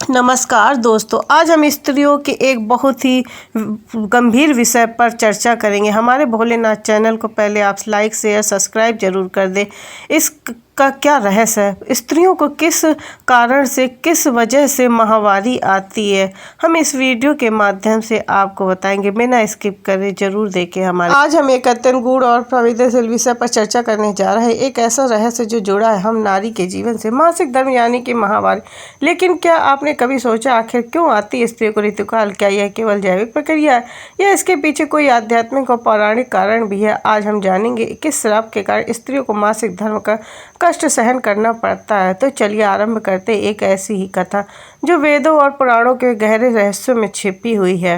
नमस्कार दोस्तों, आज हम स्त्रियों के एक बहुत ही गंभीर विषय पर चर्चा करेंगे। हमारे भोलेनाथ चैनल को पहले आप लाइक शेयर सब्सक्राइब जरूर कर दें। इसका क्या रहस्य है? स्त्रियों को किस कारण से, किस वजह से माहवारी आती है, हम इस वीडियो के माध्यम से आपको बताएंगे। बिना स्किप करे जरूर देखें हमारे। आज हम एक अत्यंत गूढ़ और संवेदनशील विषय पर चर्चा करने जा रहे हैं। एक ऐसा रहस्य जो जुड़ा है हम नारी के जीवन से, मासिक धर्म यानी कि माहवारी। लेकिन क्या आपने कभी सोचा आखिर क्यों आती है स्त्री को ऋतुकाल? क्या यह केवल जैविक प्रक्रिया है या इसके पीछे कोई आध्यात्मिक और पौराणिक कारण भी है? आज हम जानेंगे किस श्राप के कारण स्त्रियों को मासिक धर्म का कष्ट सहन करना पड़ता है। तो चलिए आरंभ करते एक ऐसी ही कथा जो वेदों और पुराणों के गहरे रहस्यों में छिपी हुई है।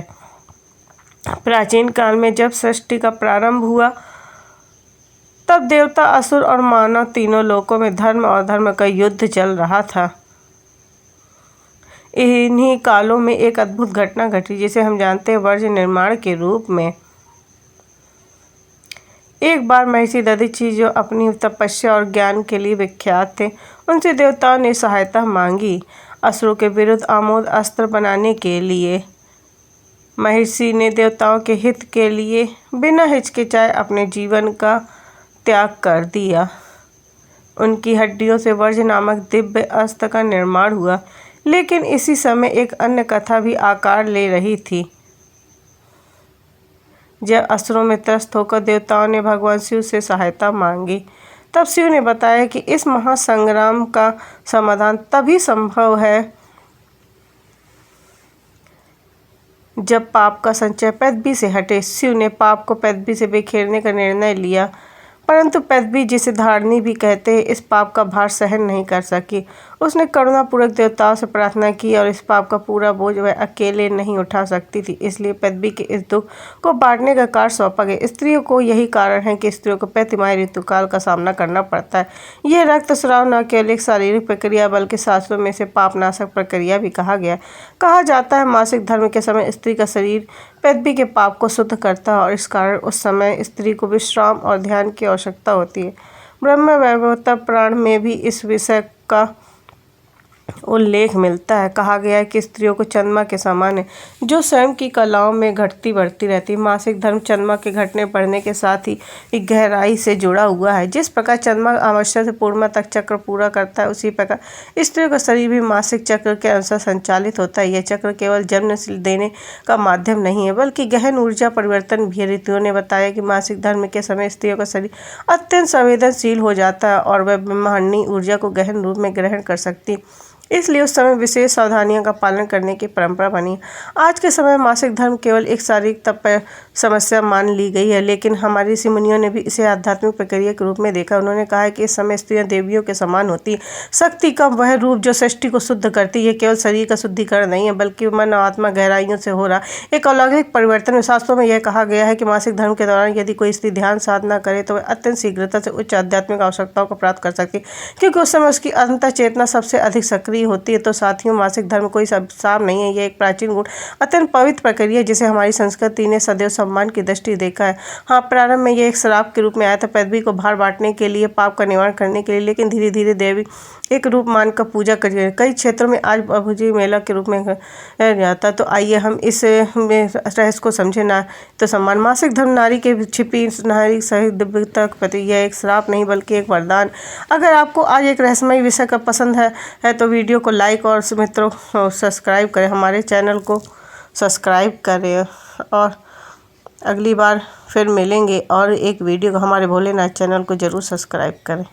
प्राचीन काल में जब सृष्टि का प्रारंभ हुआ तब देवता, असुर और मानव तीनों लोकों में धर्म और अधर्म का युद्ध चल रहा था। इन्हीं कालों में एक अद्भुत घटना घटी जिसे हम जानते हैं वर्ज निर्माण के रूप में। एक बार महर्षि दधीचि, जो अपनी तपस्या और ज्ञान के लिए विख्यात थे, उनसे देवताओं ने सहायता मांगी असुरों के विरुद्ध आमोद अस्त्र बनाने के लिए। महर्षि ने देवताओं के हित के लिए बिना हिचकिचाए अपने जीवन का त्याग कर दिया। उनकी हड्डियों से वर्ज नामक दिव्य अस्त्र का निर्माण हुआ। लेकिन इसी समय एक अन्य कथा भी आकार ले रही थी। जब असुरों में त्रस्त होकर देवताओं ने भगवान शिव से सहायता मांगी, तब शिव ने बताया कि इस महासंग्राम का समाधान तभी संभव है जब पाप का संचय पृथ्वी से हटे। शिव ने पाप को पृथ्वी से बिखेरने का निर्णय लिया, परंतु पृथ्वी, जिसे धारणी भी कहते हैं, इस पाप का भार सहन नहीं कर सकी। उसने करुणापूर्वक देवताओं से प्रार्थना की और इस पाप का पूरा बोझ वह अकेले नहीं उठा सकती थी, इसलिए पृथ्वी के इस दुख को बांटने का कार्य सौंपा गया। स्त्रियों को यही कारण है कि स्त्रियों को प्रतिमाही ऋतुकाल का सामना करना पड़ता है। यह रक्तस्राव न केवल एक शारीरिक प्रक्रिया बल्कि शास्त्रों में इसे पापनाशक प्रक्रिया भी कहा जाता है। मासिक धर्म के समय स्त्री का शरीर पृथ्वी के पाप को शुद्ध करता है और इस कारण उस समय स्त्री को विश्राम और ध्यान की आवश्यकता होती है। ब्रह्म वैवर्त पुराण में भी इस विषय का उल्लेख मिलता है। कहा गया है कि स्त्रियों को चंद्रमा के समान है, जो स्वयं की कलाओं में घटती बढ़ती रहती है। मासिक धर्म चंद्रमा के घटने बढ़ने के साथ ही एक गहराई से जुड़ा हुआ है। जिस प्रकार चंद्रमा अमावस्या से पूर्णिमा तक चक्र पूरा करता है, उसी प्रकार स्त्रियों का शरीर भी मासिक चक्र के अनुसार संचालित होता है। यह चक्र केवल जन्म देने का माध्यम नहीं है बल्कि गहन ऊर्जा परिवर्तन भी है। ऋतुओं ने बताया कि मासिक धर्म के समय स्त्रियों का शरीर अत्यंत संवेदनशील हो जाता है और वह ब्रह्मांडीय ऊर्जा को गहन रूप में ग्रहण कर सकती है, इसलिए उस समय विशेष सावधानियों का पालन करने की परंपरा बनी। आज के समय मासिक धर्म केवल एक शारीरिक समस्या मान ली गई है, लेकिन हमारे ऋषि मुनियों ने भी इसे आध्यात्मिक प्रक्रिया के रूप में देखा। उन्होंने कहा है कि इस समय स्त्रियां देवियों के समान होती है। शक्ति का वह रूप जो सृष्टि को शुद्ध करती है। केवल शरीर का शुद्धिकरण नहीं है बल्कि मन और आत्मा गहराइयों से हो रहा एक अलौकिक परिवर्तन। शास्त्रों में यह कहा गया है कि मासिक धर्म के दौरान यदि कोई स्त्री ध्यान साधना करे तो वह अत्यंत शीघ्रता से उच्च आध्यात्मिक आवश्यकताओं को प्राप्त कर सकती है, क्योंकि उस समय उसकी अंतर चेतना सबसे अधिक सक्रिय होती है। तो साथियों, मासिक धर्म कोई श्राप नहीं है, यह एक प्राचीन गुण अत्यंत पवित्र प्रक्रिया है जिसे हमारी संस्कृति ने सदैव सम्मान की दृष्टि देखा है। हाँ, प्रारंभ में यह एक श्राप के रूप में आया था, पृथ्वी को भार बांटने के लिए, पाप का निवारण करने के लिए, लेकिन धीरे धीरे देवी एक रूप मानकर पूजा करिए। कई क्षेत्रों में आज अभूजी मेला के रूप में जाता। तो आइए हम इस रहस्य को समझे। ना तो सम्मान, मासिक धर्म नारी के छिपी नारी सहित दिव्यता के प्रति यह एक श्राप नहीं बल्कि एक वरदान। अगर आपको आज एक रहस्यमय विषय का पसंद है तो वीडियो को लाइक और मित्रों सब्सक्राइब करें, हमारे चैनल को सब्सक्राइब करें और अगली बार फिर मिलेंगे और एक वीडियो को हमारे भोलेनाथ चैनल को जरूर सब्सक्राइब करें।